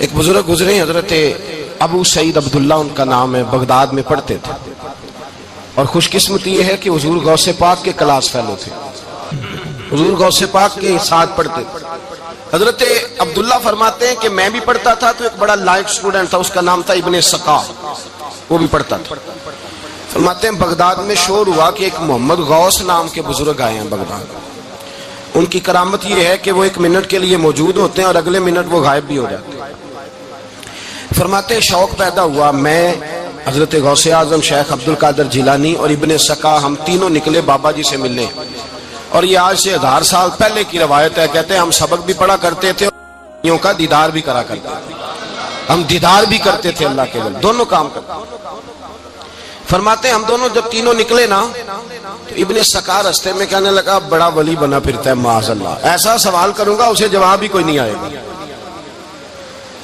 ایک بزرگ گزرے حضرت ابو سعید عبداللہ ان کا نام ہے، بغداد میں پڑھتے تھے، اور خوش قسمتی یہ ہے کہ حضور غوث پاک کے کلاس فیلو تھے، حضور غوث پاک کے ساتھ پڑھتے تھے۔ حضرت عبداللہ فرماتے ہیں کہ میں بھی پڑھتا تھا تو ایک بڑا لائق سٹوڈنٹ تھا، اس کا نام تھا ابن سقا، وہ بھی پڑھتا تھا۔ فرماتے ہیں بغداد میں شور ہوا کہ ایک محمد غوث نام کے بزرگ آئے ہیں بغداد۔ ان کی کرامت یہ ہے کہ وہ 1 منٹ کے لیے موجود ہوتے ہیں اور اگلے منٹ وہ غائب بھی ہو جاتے ہیں۔ فرماتے ہیں شوق پیدا ہوا، میں حضرت غوث اعظم شیخ عبدالقادر جیلانی اور ابن سقا ہم تینوں نکلے بابا جی سے ملنے، اور یہ آج سے 1000 سال پہلے کی روایت ہے۔ کہتے ہیں ہم سبق بھی پڑھا کرتے تھے اور کا دیدار بھی کرا کرتے تھے، ہم دیدار بھی کرتے تھے اللہ کے ولی، دونوں کام کرتے۔ فرماتے ہیں ہم دونوں جب تینوں نکلے نا تو ابن سقا رستے میں کہنے لگا بڑا ولی بنا پھرتا ہے معاذ اللہ، ایسا سوال کروں گا اسے جواب ہی کوئی نہیں آئے گا۔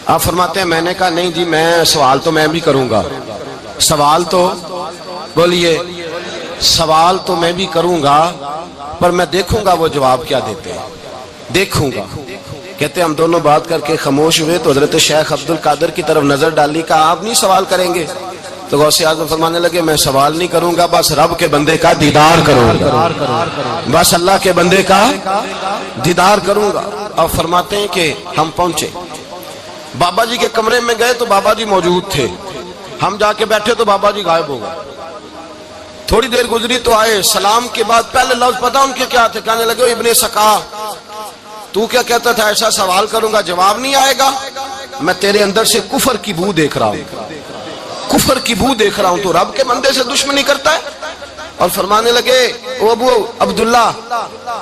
آپ فرماتے ہیں میں نے کہا نہیں جی، میں سوال تو میں بھی کروں گا، سوال تو بولیے، سوال تو میں بھی کروں گا، پر میں دیکھوں گا وہ جواب کیا دیتے ہیں، دیکھوں گا۔ کہتے ہیں ہم دونوں بات کر کے خاموش ہوئے تو حضرت شیخ عبدالقادر کی طرف نظر ڈالی، کہا آپ نہیں سوال کریں گے؟ تو غوث اعظم فرمانے لگے میں سوال نہیں کروں گا، بس رب کے بندے کا دیدار کروں گا، بس اللہ کے بندے کا دیدار کروں گا۔ اور فرماتے ہیں کہ ہم پہنچے بابا جی کے کمرے میں، گئے تو بابا جی موجود تھے، ہم جا کے بیٹھے تو بابا جی غائب ہو گئے۔ تھوڑی دیر گزری تو آئے، سلام کے بعد پہلے لفظ پتہ ان کے کیا تھے؟ کہنے لگے ابن سقا تو کیا کہتا تھا ایسا سوال کروں گا جواب نہیں آئے گا؟ میں تیرے اندر سے کفر کی بو دیکھ رہا ہوں، کفر کی بو دیکھ رہا ہوں، تو رب کے بندے سے دشمنی کرتا ہے؟ اور فرمانے لگے او ابو عبداللہ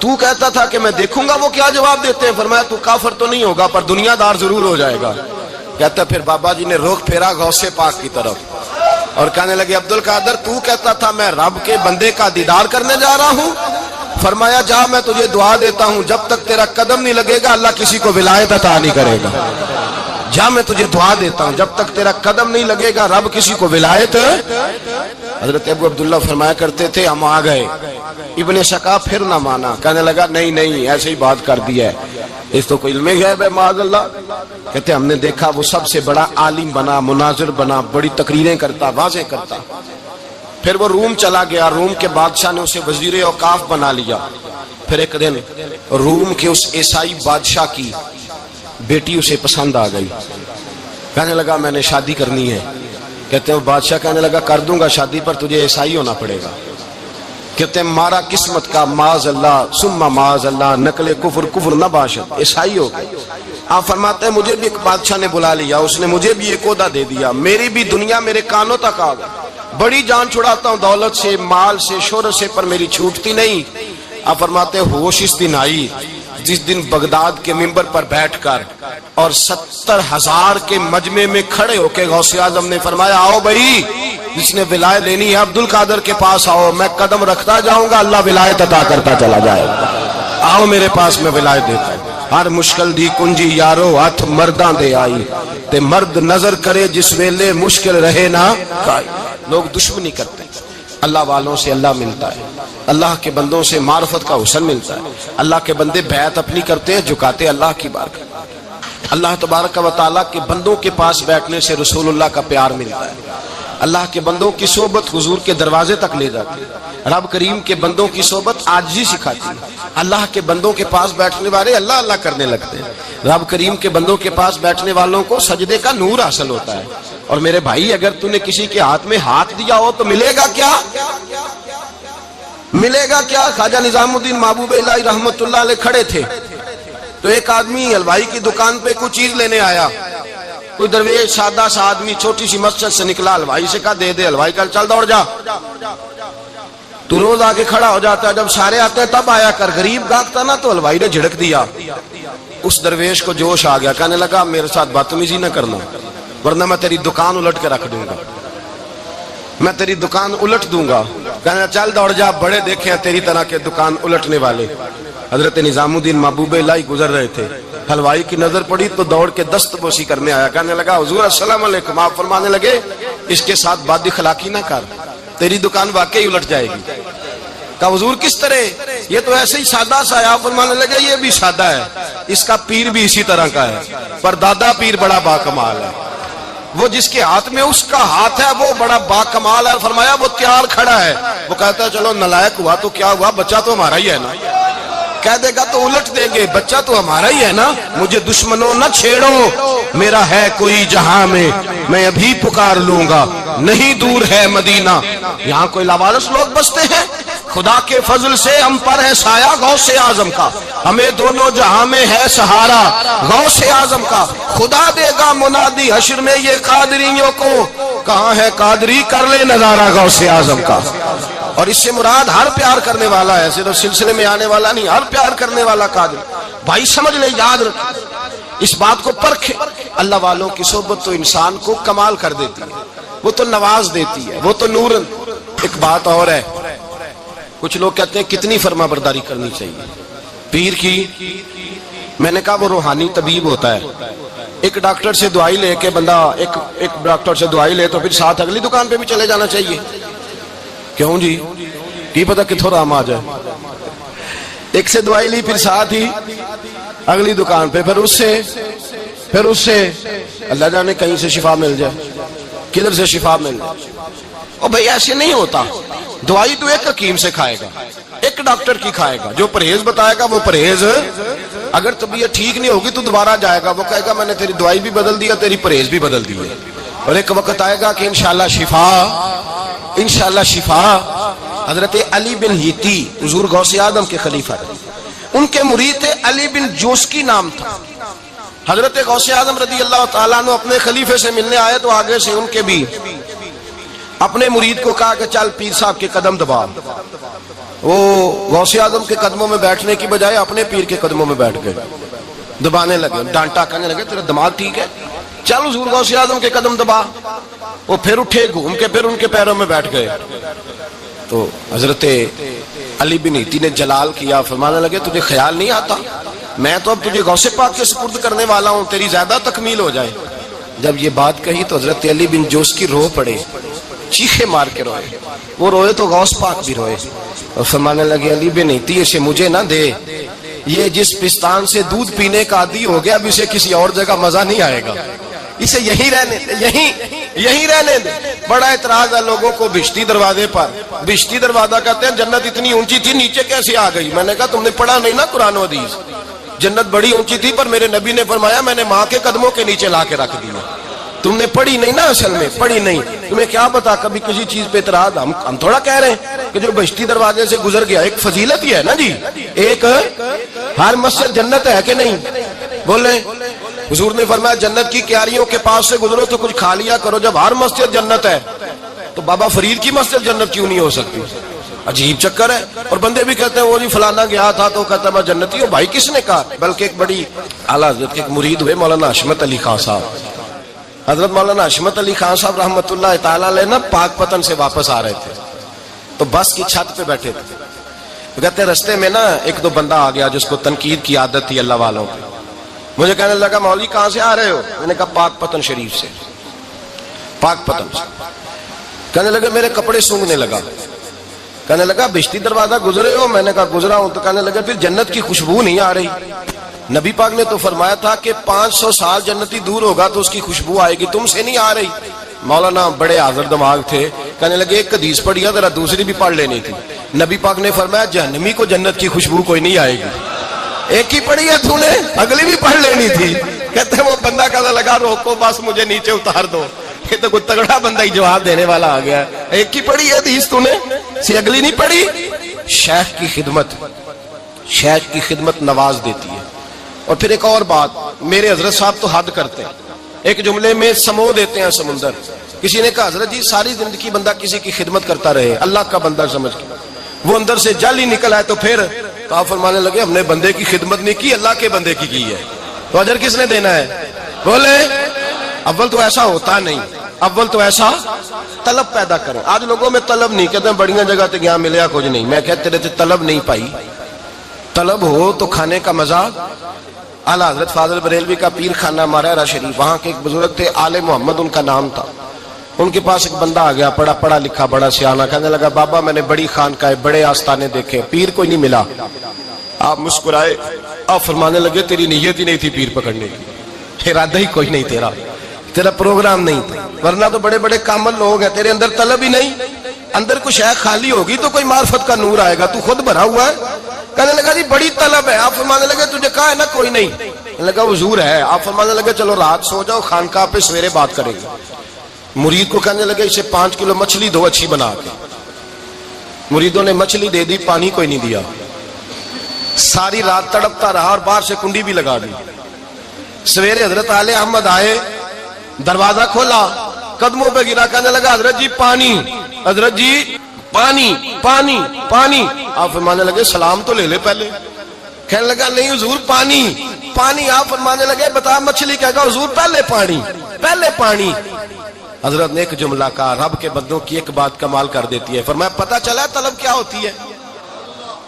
تو کہتا تھا کہ میں دیکھوں گا وہ کیا جواب دیتے ہیں۔ فرمایا تو کافر تو نہیں ہوگا پر دنیا دار ضرور ہو جائے گا۔ کہتا پھر بابا جی نے رخ پھیرا غوث پاک کی طرف اور کہنے لگے عبدالقادر تو کہتا تھا میں رب کے بندے کا دیدار کرنے جا رہا ہوں؟ فرمایا جا میں تجھے دعا دیتا ہوں، جب تک تیرا قدم نہیں لگے گا اللہ کسی کو ولایت عطا نہیں کرے گا۔ جا میں تجھے دعا دیتا ہوں، جب تک تیرا قدم نہیں لگے گا رب کسی کو ولایت۔ حضرت ابو عبداللہ فرمایا کرتے تھے ہم آ گئے، ابن سقا پھر نہ مانا، کہنے لگا نہیں نہیں ایسے ہی بات کر دی ہے، اس تو کوئی علم غیب ہے معاذ اللہ۔ کہتے ہم نے دیکھا وہ سب سے بڑا عالم بنا، مناظر بنا، بڑی تقریریں کرتا، واضح کرتا۔ پھر وہ روم چلا گیا، روم کے بادشاہ نے اسے وزیر اوقاف بنا لیا۔ پھر ایک دن روم کے اس عیسائی بادشاہ کی بیٹی اسے پسند آ گئی، کہنے لگا میں نے شادی کرنی ہے۔ کہتے ہیں بادشاہ کہنے لگا کر دوں گا شادی پر تجھے عیسائی ہونا پڑے گا۔ کہتے ہیں مارا قسمت کا معاذ اللہ ثم معاذ اللہ، نقل کفر کفر نہ باشد، عیسائی ہو گئے۔ آپ فرماتے ہیں مجھے بھی ایک بادشاہ نے بلا لیا، اس نے مجھے بھی ایک عہدہ دے دیا، میری بھی دنیا میرے کانوں تک آ گئی، بڑی جان چھڑاتا ہوں دولت سے، مال سے، شہرت سے، پر میری چھوٹتی نہیں۔ آپ فرماتے ہیں ہوش اس دن آئی جس دن بغداد کے منبر پر بیٹھ کر اور 70,000 کے مجمع میں کھڑے ہو کے غوث اعظم نے فرمایا آؤ بھائی جس نے ولایت لینی ہے عبدالقادر کے پاس آؤ، میں قدم رکھتا جاؤں گا اللہ ولایت عطا کرتا چلا جائے گا، آؤ میرے پاس میں ولایت دیتا ہوں۔ ہر مشکل دی کنجی یارو ہاتھ مرداں دے آئی، تے مرد نظر کرے جس ویلے مشکل رہے نہ کائی۔ لوگ دشمنی کرتے ہیں، اللہ والوں سے اللہ ملتا ہے، اللہ کے بندوں سے معرفت کا حسن ملتا ہے، اللہ کے بندے بیعت اپنی کرتے ہیں، جھکاتے اللہ کی بارگاہ۔ اللہ تبارک و تعالیٰ کے بندوں کے پاس بیٹھنے سے رسول اللہ کا پیار ملتا ہے، اللہ کے بندوں کی صحبت حضور کے دروازے تک لے جاتی ہے، رب کریم کے بندوں کی صحبت عاجزی سکھاتی ہے، اللہ کے بندوں کے پاس بیٹھنے والے اللہ اللہ کرنے لگتے ہیں، رب کریم کے بندوں کے پاس بیٹھنے والوں کو سجدے کا نور حاصل ہوتا ہے۔ اور میرے بھائی اگر تو نے کسی کے ہاتھ میں ہاتھ دیا ہو تو ملے گا کیا؟ ملے گا کیا؟ خواجہ نظام الدین محبوب الہی رحمت اللہ علیہ کھڑے تھے تو ایک آدمی حلوائی کی دکان پہ کوئی چیز لینے آیا، کوئی درویش سادہ سا آدمی چھوٹی سی مسجد سے نکلا، حلوائی سے کہا دے دے، حلوائی کہا چل دوڑ جا، تو روز آگے کھڑا ہو جاتا ہے، جب سارے آتے ہیں تب آیا کر، غریب گاہک نا تو حلوائی نے جھڑک دیا۔ اس درویش کو جوش آ گیا، کہنے لگا میرے ساتھ بدتمیزی نہ کرنا ورنہ میں تیری دکان الٹ کے رکھ دوں گا، میں تیری دکان الٹ دوں گا۔ کہنا چل دوڑ جا، بڑے دیکھے ہیں تیری طرح کے دکان الٹنے والے۔ حضرت نظام الدین محبوب الہی گزر رہے تھے، حلوائی کی نظر پڑی تو دوڑ کے دست بوسی کرنے آیا، کہنے لگا حضور السلام علیکم۔ آپ فرمانے لگے اس کے ساتھ بد اخلاقی نہ کر، تیری دکان واقعی الٹ جائے گی۔ کہا حضور کس طرح؟ یہ تو ایسے ہی سادہ سا ہے۔ آپ فرمانے لگے یہ بھی سادہ ہے، اس کا پیر بھی اسی طرح کا ہے، پر دادا پیر بڑا باکمال ہے۔ وہ جس کے ہاتھ میں اس کا ہاتھ ہے وہ بڑا باکمال ہے۔ فرمایا وہ تیار کھڑا ہے، وہ کہتا ہے چلو نالائق ہوا تو کیا ہوا، بچہ تو ہمارا ہی ہے نا۔ کہہ دے گا تو الٹ دیں گے، بچہ تو ہمارا ہی ہے نا، مجھے دشمنوں نہ چھیڑو، میرا ہے کوئی جہاں میں ابھی پکار لوں گا، نہیں دور ہے مدینہ۔ یہاں کوئی لاوارث لوگ بستے ہیں، خدا کے فضل سے ہم پر ہے سایہ غوث اعظم کا، ہمیں دونوں جہاں میں ہے سہارا غوث اعظم کا۔ خدا دے گا منادی حشر میں یہ قادریوں کو، کہاں ہے قادری کر لے نظارہ غوث اعظم کا۔ اور اس سے مراد ہر پیار کرنے والا ہے، صرف سلسلے میں آنے والا نہیں، ہر پیار کرنے والا قادر۔ بھائی سمجھ لے، یاد رکھ، اس بات کو پرکھے، اللہ والوں کی صحبت تو انسان کو کمال کر دیتی ہے، وہ تو نواز دیتی ہے، وہ تو نور۔ ایک بات اور ہے، کچھ لوگ کہتے ہیں کتنی فرما برداری کرنی چاہیے پیر کی؟ میں نے کہا وہ روحانی طبیب ہوتا ہے۔ ایک ڈاکٹر سے دوائی لے کے بندہ ایک ڈاکٹر سے دوائی لے تو پھر ساتھ اگلی دکان پہ بھی چلے جانا چاہیے، کیوں جی؟ کی پتہ کتھوں رام آ جائے۔ ایک سے دوائی لی، پھر ساتھ ہی اگلی دکان پہ، پھر اس سے اللہ جانے کہیں سے شفا مل جائے، کدھر سے شفا مل جائے۔ اور بھئی ایسے نہیں ہوتا، دوائی تو ایک حکیم سے کھائے گا، ایک ڈاکٹر کی کھائے گا، جو پرہیز بتائے گا وہ پرہیز، اگر طبیعت ٹھیک نہیں ہوگی تو دوبارہ جائے گا، وہ کہے گا میں نے تیری دوائی بھی بدل دیا، تیری پرہیز بھی بدل دی ہے، اور ایک وقت آئے گا کہ انشاءاللہ شفا۔ حضرت علی بن ہیتی حضور غوث اعظم کے خلیفہ تھے، ان کے مرید تھے علی بن جوسکی نام تھا۔ حضرت غوث اعظم رضی اللہ تعالیٰ عنہ اپنے خلیفے سے ملنے آئے تو آگے سے ان کے بھی اپنے مرید کو کہا کہ چل پیر صاحب کے قدم دبا۔ وہ غوث اعظم کے قدموں میں بیٹھنے کی بجائے اپنے پیر کے قدموں میں بیٹھ گئے، دبانے لگے، ڈانٹا کرنے لگے، تیرا دماغ ٹھیک ہے، چل حضور غوث اعظم کے قدم دبا۔ وہ پھر اٹھے، گھوم کے پھر ان کے پیروں میں بیٹھ گئے۔ تو حضرت علی بن ہیتی نے جلال کیا، فرمانے لگے تجھے خیال نہیں آتا میں تو اب تجھے غوث پاک کے سپرد کرنے والا ہوں، تیری زیادہ تکمیل ہو جائے۔ جب یہ بات کہی تو حضرت علی بن جوش کی رو پڑے، چیخے مار کے روئے، وہ روئے تو غوث پاک بھی روئے، اور فرمانے لگے علی بن ہیتی اسے مجھے نہ دے، یہ جس پستان سے دودھ پینے کا عادی ہو گیا اب اسے کسی اور جگہ مزہ نہیں آئے گا، اسے یہیں رہنے دے، یہیں رہنے دے۔ بڑا اعتراض ہے لوگوں کو بہشتی دروازے پر، بہشتی دروازہ کہتے ہیں جنت اتنی اونچی تھی نیچے کیسے آ گئی؟ میں نے کہا تم نے پڑھا نہیں نا قرآن و حدیث، جنت بڑی اونچی تھی پر میرے نبی نے فرمایا میں نے ماں کے قدموں کے نیچے لا کے رکھ دیا۔ تم نے پڑھی نہیں نا، اصل میں پڑھی نہیں، تمہیں کیا پتا کبھی کسی چیز پہ اعتراض۔ ہم تھوڑا کہہ رہے ہیں کہ جو بہشتی دروازے سے گزر گیا ایک فضیلت ہی ہے نا جی، ایک ہر مسجد جنت ہے کہ نہیں؟ بولیں۔ حضور نے فرمایا جنت کی کیاریوں کے پاس سے گزرو تو کچھ کھا لیا کرو، جب ہر مسجد جنت ہے تو بابا فرید کی مسجد جنت کیوں نہیں ہو سکتی؟ عجیب چکر ہے۔ اور بندے بھی کہتے ہیں وہ جی فلانا گیا تھا تو کہتا میں جنتی ہوں، بھائی کس نے کہا؟ بلکہ ایک بڑی اعلیٰ حضرت کے ایک مرید ہوئے مولانا حشمت علی خان صاحب، حضرت مولانا حشمت علی خان صاحب رحمۃ اللہ تعالیٰ علیہ نا پاک پتن سے واپس آ رہے تھے تو بس کی چھت پہ بیٹھے تھے، کہتے رستے میں نا ایک دو بندہ آ گیا جس کو تنقید کی عادت تھی اللہ والوں کی، مجھے کہنے لگا مولوی کہاں سے آ رہے ہو؟ میں نے کہا پاک پتن شریف سے، پاک پتن سے۔ کہنے لگا میرے کپڑے سونگنے لگا، کہنے لگا بہشتی دروازہ گزرے ہو؟ میں نے کہا گزرا ہوں۔ تو کہنے لگا پھر جنت کی خوشبو نہیں آ رہی؟ نبی پاک نے تو فرمایا تھا کہ 500 سال جنتی دور ہوگا تو اس کی خوشبو آئے گی، تم سے نہیں آ رہی؟ مولانا بڑے حاضر دماغ تھے، کہنے لگے ایک حدیث پڑھی ہے ذرا دوسری بھی پڑھ لینی تھی۔ نبی پاک نے فرمایا جہنمی کو جنت کی خوشبو کوئی نہیں آئے گی، ایک ہی پڑھی ہے تو نے اگلی بھی پڑھ لینی تھی۔ کہتے ہیں وہ بندہ کہنے لگا روکو بس مجھے نیچے اتار دو، یہ تو کوئی تگڑا بندہ ہی جواب دینے والا آ گیا، ایک ہی پڑھی ہے حدیث تو نے سی اگلی نہیں پڑھی۔ شیخ کی خدمت نواز دیتی ہے۔ اور پھر ایک اور بات، میرے حضرت صاحب تو حد کرتے ہیں، ایک جملے میں سمو دیتے ہیں سمندر۔ کسی نے کہا حضرت جی ساری زندگی بندہ کسی کی خدمت کرتا رہے اللہ کا بندہ سمجھ کے، وہ اندر سے جل ہی نکل آئے تو پھر تو آپ فرمانے لگے ہم نے بندے کی خدمت نہیں کی، اللہ کے بندے کی ہے، تو اجر کس نے دینا ہے؟ بولے اول تو ایسا ہوتا نہیں، اول تو ایسا طلب پیدا کریں۔ آج لوگوں میں طلب نہیں، کہتے ہیں بڑیاں جگہ تے گیا ملیا کچھ نہیں، میں کہتے تیرے تے طلب نہیں پائی، طلب ہو تو کھانے کا مزہ۔ اعلیٰ حضرت فاضل بریلوی کا پیر خانہ مارہرہ شریف، وہاں کے ایک بزرگ تھے آل محمد ان کا نام تھا، ان کے پاس ایک بندہ آ گیا پڑھا لکھا بڑا سیانہ، کہنے لگا بابا میں نے بڑی خانقاہ بڑے آستانے دیکھے، پیر کوئی نہیں ملا۔ آپ مسکرائے، آپ فرمانے لگے تیری نیت ہی نہیں تھی پیر پکڑنے کی، ارادہ ہی کوئی نہیں تیرا پروگرام نہیں تھا، ورنہ تو بڑے بڑے کامل لوگ ہیں، تیرے اندر طلب ہی نہیں، اندر کچھ ہے خالی ہوگی تو کوئی معرفت کا نور آئے گا، تو خود بھرا ہوا ہے۔ کہنے لگا جی بڑی طلب ہے، آپ فرمانے لگے تجھے کہا ہے نا کوئی نہیں، کہنے لگا حضور ہے، آپ فرمانے لگے چلو رات سو جاؤ، خانقاہ پہ سویرے بات کریں گے۔ مرید کو کہنے لگے اسے 5 کلو مچھلی دو اچھی بنا کے، مریدوں نے مچھلی دے دی، پانی کوئی نہیں دیا، ساری رات تڑپتا رہا اور باہر سے کنڈی بھی لگا دی۔ سویرے حضرت آل احمد آئے، دروازہ کھولا، قدموں پہ گرا، کہنے لگا حضرت جی پانی، حضرت جی پانی پانی پانی۔ آپ فرمانے لگے سلام تو لے لے پہلے، کہنے لگا نہیں حضور پانی پانی۔ آپ فرمانے لگے بتا مچھلی کہے گا حضور پہلے پانی پہلے پانی۔ حضرت نے ایک جملہ کہا، رب کے بندوں کی ایک بات کمال کر دیتی ہے، فرمایا پتہ چلا طلب کیا ہوتی ہے،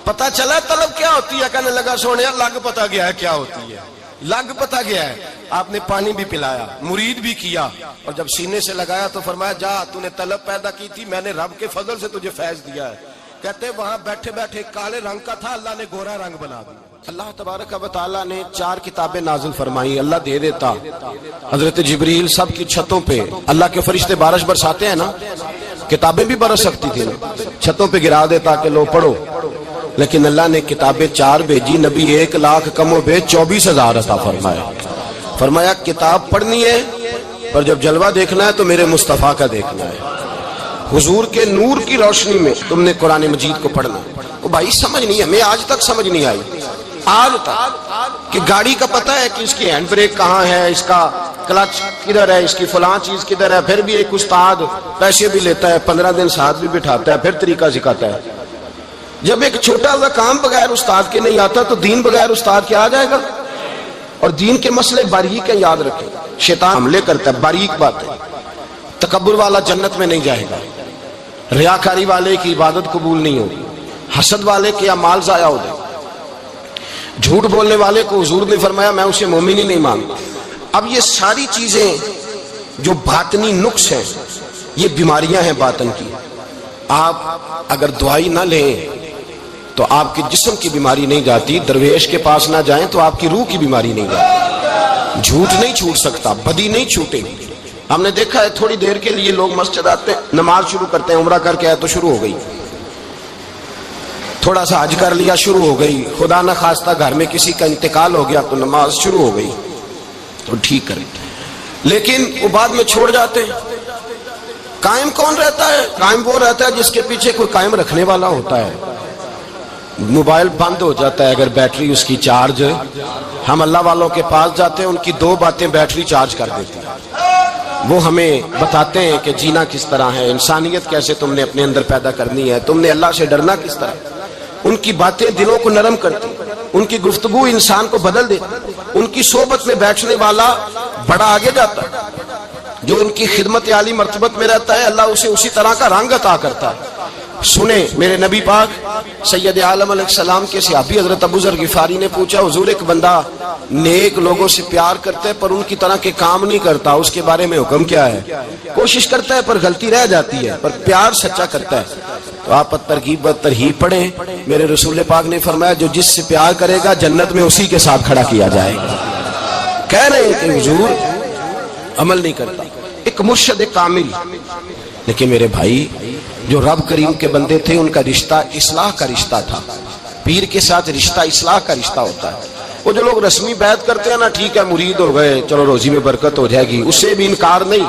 پتہ چلا طلب کیا ہوتی ہے؟ کہنے لگا سونے لگ پتہ گیا ہے کیا ہوتی ہے، لگ پتہ گیا ہے۔ آپ نے پانی بھی پلایا، مرید بھی کیا، اور جب سینے سے لگایا تو فرمایا جا تو نے طلب پیدا کی تھی، میں نے رب کے فضل سے تجھے فیض دیا ہے۔ کہتے وہاں بیٹھے بیٹھے کالے رنگ کا تھا، اللہ نے گورا رنگ بنا دیا۔ اللہ تبارک و تعالیٰ نے 4 کتابیں نازل فرمائی، اللہ دے دیتا، حضرت جبریل سب کی چھتوں پہ، اللہ کے فرشتے بارش برساتے ہیں نا، کتابیں بھی برس سکتی تھی نا، چھتوں پہ گرا دیتا کہ لو پڑھو، لیکن اللہ نے کتابیں 4 بھیجی، نبی 1 لاکھ کم و بیش 24,000 عطا فرمایا۔ فرمایا کتاب پڑھنی ہے پر جب جلوہ دیکھنا ہے تو میرے مصطفیٰ کا دیکھنا ہے، حضور کے نور کی روشنی میں تم نے قرآن مجید کو پڑھنا۔ وہ بھائی سمجھ نہیں ہے، میں آج تک سمجھ نہیں آئی، آج تک، کہ گاڑی کا پتہ ہے کہ اس کی ہینڈ بریک کہاں ہے، اس کا کلچ کدھر ہے، اس کی فلاں چیز کدھر ہے، پھر بھی ایک استاد پیسے بھی لیتا ہے، 15 دن ساتھ بھی بٹھاتا ہے، پھر طریقہ سکھاتا ہے۔ جب ایک چھوٹا سا کام بغیر استاد کے نہیں آتا تو دین بغیر استاد کے آ جائے گا؟ اور دین کے مسئلے باریک ہیں، یاد رکھیں، شیطان حملے کرتا ہے، باریک بات ہے۔ تکبر والا جنت میں نہیں جائے گا، ریاکاری والے کی عبادت قبول نہیں ہوگی، حسد والے کے اعمال ضائع ہو جائے، جھوٹ بولنے والے کو حضور نے فرمایا میں اسے مومن ہی نہیں مانتا۔ اب یہ ساری چیزیں جو باطنی نقص ہیں، یہ بیماریاں ہیں باطن کی، آپ اگر دوائی نہ لیں تو آپ کے جسم کی بیماری نہیں جاتی، درویش کے پاس نہ جائیں تو آپ کی روح کی بیماری نہیں جاتی۔ جھوٹ نہیں چھوٹ سکتا، بدی نہیں چھوٹے گی۔ ہم نے دیکھا ہے تھوڑی دیر کے لیے لوگ مسجد آتے ہیں، نماز شروع کرتے ہیں، عمرہ کر کے آئے تو شروع ہو گئی، تھوڑا سا حج کر لیا شروع ہو گئی، خدا نہ خواستہ گھر میں کسی کا انتقال ہو گیا تو نماز شروع ہو گئی، تو ٹھیک کریں، لیکن وہ بعد میں چھوڑ جاتے ہیں۔ قائم کون رہتا ہے؟ قائم وہ رہتا ہے جس کے پیچھے کوئی قائم رکھنے والا ہوتا ہے۔ موبائل بند ہو جاتا ہے اگر بیٹری اس کی چارج، ہم اللہ والوں کے پاس جاتے ہیں، ان کی 2 باتیں بیٹری چارج کر دیتی ہیں، وہ ہمیں بتاتے ہیں کہ جینا کس طرح ہے، انسانیت کیسے تم نے اپنے اندر پیدا کرنی ہے، تم نے اللہ سے ڈرنا کس طرح۔ ان کی باتیں دلوں کو نرم کرتی، ان کی گفتگو انسان کو بدل دیتی، ان کی صحبت میں بیٹھنے والا بڑا آگے جاتا ہے، جو ان کی خدمت عالی مرتبت میں رہتا ہے اللہ اسے اسی طرح کا رنگ عطا کرتا ہے۔ سنیں میرے نبی پاک سید عالم علیہ السلام کے صحابی حضرت ابو ذر غفاری نے پوچھا حضور ایک بندہ نیک لوگوں سے پیار کرتا ہے پر ان کی طرح کے کام نہیں کرتا، اس کے بارے میں حکم کیا ہے؟ کوشش کرتا ہے پر غلطی رہ جاتی ہے، پر پیار سچا کرتا ہے۔ تو آپ ترغیب و ترہیب پڑھیں، میرے رسول پاک نے فرمایا جو جس سے پیار کرے گا جنت میں اسی کے ساتھ کھڑا کیا جائے گا۔ کہہ رہے ہیں کہ حضور عمل نہیں کرتا، ایک مرشد کامل، لیکن میرے بھائی جو رب کریم کے بندے تھے ان کا رشتہ اصلاح کا رشتہ تھا، پیر کے ساتھ رشتہ اصلاح کا رشتہ ہوتا ہے۔ وہ جو لوگ رسمی بیعت کرتے ہیں نا، ٹھیک ہے مرید ہو گئے چلو روزی میں برکت ہو جائے گی، اس سے بھی انکار نہیں۔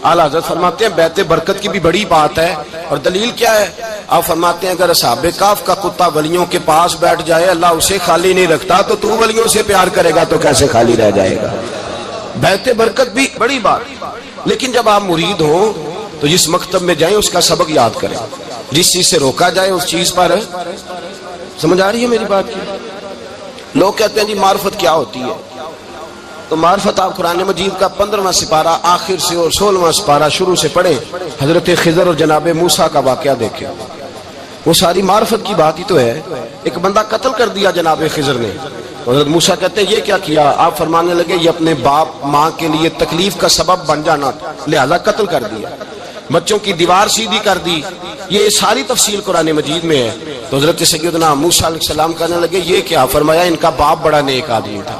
اعلیٰ حضرت فرماتے ہیں بیعت برکت کی بھی بڑی بات ہے، اور دلیل کیا ہے؟ آپ فرماتے ہیں اگر اصحاب کہف کا کتا ولیوں کے پاس بیٹھ جائے اللہ اسے خالی نہیں رکھتا، تو ولیوں سے پیار کرے گا تو کیسے خالی رہ جائے گا؟ بیعت برکت بھی بڑی بات، لیکن جب آپ مرید ہوں تو جس مکتب میں جائیں اس کا سبق یاد کریں، جس چیز سے روکا جائے اس چیز پر، سمجھ آ رہی ہے میری بات کی؟ لوگ کہتے ہیں جی معرفت کیا ہوتی ہے، تو معرفت آپ قرآن مجید کا 15واں سپارہ آخر سے اور 16واں سپارہ شروع سے پڑھیں، حضرت خضر اور جناب موسیٰ کا واقعہ دیکھیں، وہ ساری معرفت کی بات ہی تو ہے۔ ایک بندہ قتل کر دیا جناب خضر نے، حضرت موسیٰ کہتے ہیں یہ کیا کیا؟ آپ فرمانے لگے یہ اپنے باپ ماں کے لیے تکلیف کا سبب بن جانا تھا لہذا قتل کر دیا، بچوں کی دیوار سیدھی کر دی، یہ ساری تفصیل قرآن مجید میں ہے۔ تو حضرت سیدنا موسیٰ علیہ السلام کہنے لگے یہ کیا؟ فرمایا ان کا باپ بڑا نیک آدمی تھا۔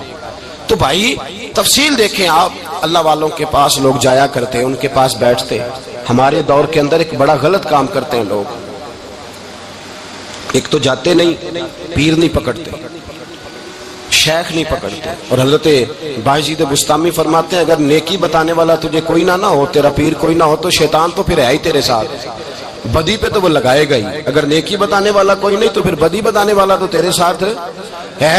تو بھائی تفصیل دیکھیں آپ، اللہ والوں کے پاس لوگ جایا کرتے، ان کے پاس بیٹھتے۔ ہمارے دور کے اندر ایک بڑا غلط کام کرتے ہیں لوگ، ایک تو جاتے نہیں، پیر نہیں پکڑتے، شیخ نہیں پکڑتے، اور حضرت باجید بستامی فرماتے ہیں اگر نیکی بتانے والا تجھے کوئی نہ ہو، تیرا پیر کوئی نہ ہو، تو شیطان تو پھر ہے ہی تیرے ساتھ، بدی پہ تو وہ لگائے گا ہی۔ اگر نیکی بتانے والا کوئی نہیں تو پھر بدی بتانے والا تو تیرے ساتھ ہے۔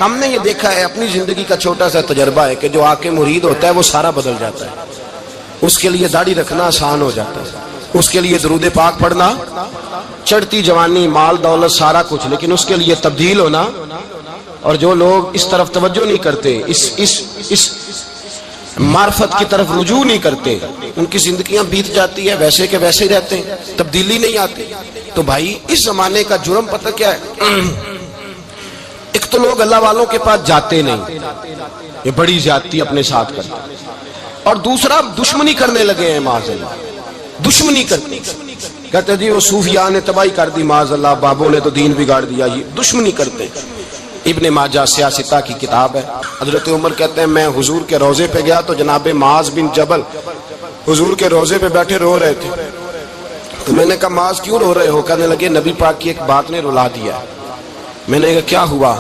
ہم نے یہ دیکھا ہے، اپنی زندگی کا چھوٹا سا تجربہ ہے کہ جو آ کے مرید ہوتا ہے وہ سارا بدل جاتا ہے، اس کے لیے داڑھی رکھنا آسان ہو جاتا ہے، اس کے لیے درود پاک پڑھنا، چڑھتی جوانی، مال دولت، سارا کچھ، لیکن اس کے لیے تبدیل ہونا۔ اور جو لوگ اس طرف توجہ نہیں کرتے، اس معرفت کی طرف رجوع نہیں کرتے، ان کی زندگیاں بیت جاتی ہے ویسے کہ ویسے ہی رہتے ہیں، تبدیلی نہیں آتی۔ تو بھائی اس زمانے کا جرم پتہ کیا ہے؟ ایک تو لوگ اللہ والوں کے پاس جاتے نہیں، یہ بڑی زیادتی اپنے ساتھ کرتے، اور دوسرا دشمنی کرنے لگے ہیں، معاذ اللہ دشمنی کرتے، کہتے جی وہ صوفیاء نے تباہی کر دی، معاذ اللہ بابوں نے تو دین بگاڑ دیا، یہ دشمنی کرتے ہیں۔ ابن ماجہ سیاستہ کی کتاب ہے، حضرت عمر کہتے ہیں میں حضور کے روضے پہ گیا تو جناب معاذ بن جبل حضور کے روضے پہ بیٹھے رو رہے تھے، تو میں نے کہا معاذ کیوں رو رہے ہو؟ کہنے لگے نبی پاک کی ایک بات نے رلا دیا۔ میں نے کہا کیا ہوا؟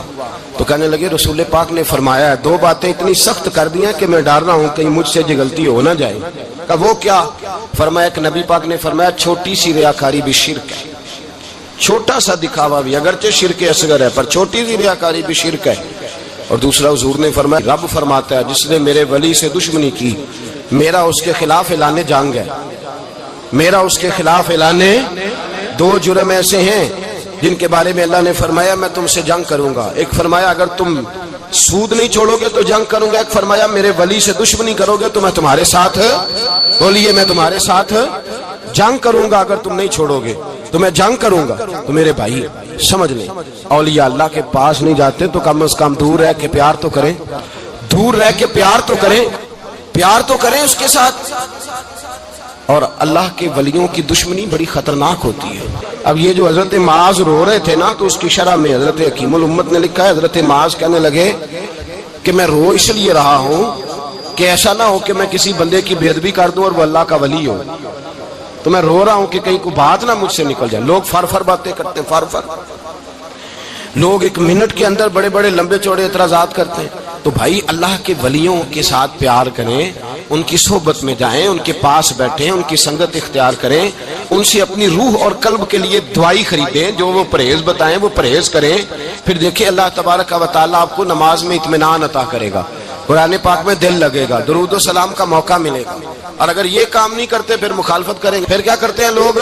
تو کہنے لگے رسول پاک نے فرمایا ہے دو باتیں اتنی سخت کر دی ہیں کہ میں ڈر رہا ہوں کہیں مجھ سے یہ غلطی ہو نہ جائے۔ کہا وہ کیا؟ فرمایا کہ نبی پاک نے فرمایا چھوٹی سی ریاکاری بھی شرک ہے، چھوٹا سا دکھاوا بھی اگرچہ شرک اصغر ہے پر چھوٹی سی ریاکاری بھی شرک ہے۔ اور دوسرا حضور نے فرمایا رب فرماتا ہے جس نے میرے ولی سے دشمنی کی میرا اس کے خلاف اعلان جنگ ہے، میرا اس کے خلاف اعلان۔ دو جرم ایسے ہیں جن کے بارے میں اللہ نے فرمایا میں تم سے جنگ کروں گا، ایک فرمایا اگر تم سود نہیں چھوڑو گے تو جنگ کروں گا، ایک فرمایا میرے ولی سے دشمنی کرو گے تو میں تمہارے ساتھ، بولیے میں تمہارے ساتھ جنگ کروں گا، اگر تم نہیں چھوڑو گے تو میں جنگ کروں گا۔ تو میرے بھائی سمجھ لیں اولیاء اللہ کے پاس نہیں جاتے تو کم از کم دور رہ کے پیار تو کریں، دور رہ کے پیار تو کریں، پیار تو کریں اس کے ساتھ۔ اور اللہ کے ولیوں کی دشمنی بڑی خطرناک ہوتی ہے۔ اب یہ جو حضرت معاذ رو رہے تھے نا تو اس کی شرح میں حضرت حکیم الامت نے لکھا ہے حضرت معاذ کہنے لگے کہ میں رو اس لیے رہا ہوں کہ ایسا نہ ہو کہ میں کسی بندے کی بے ادبی کر دوں اور وہ اللہ کا ولی ہو، تو میں رو رہا ہوں کہ کہیں کوئی بات نہ مجھ سے نکل جائے۔ لوگ فر باتیں کرتے ہیں، فر لوگ ایک منٹ کے اندر بڑے بڑے لمبے چوڑے اعتراضات کرتے ہیں۔ تو بھائی اللہ کے ولیوں کے ساتھ پیار کریں، ان کی صحبت میں جائیں، ان کے پاس بیٹھیں، ان کی سنگت اختیار کریں، ان سے اپنی روح اور قلب کے لیے دعائی خریدیں، جو وہ پرہیز بتائیں وہ پرہیز کریں، پھر دیکھیں اللہ تبارک و تعالیٰ آپ کو نماز میں اطمینان عطا کرے گا، قرآن پاک میں دل لگے گا، درود و سلام کا موقع ملے گا۔ اور اگر یہ کام نہیں کرتے پھر مخالفت کریں گے۔ پھر کیا کرتے ہیں لوگ؟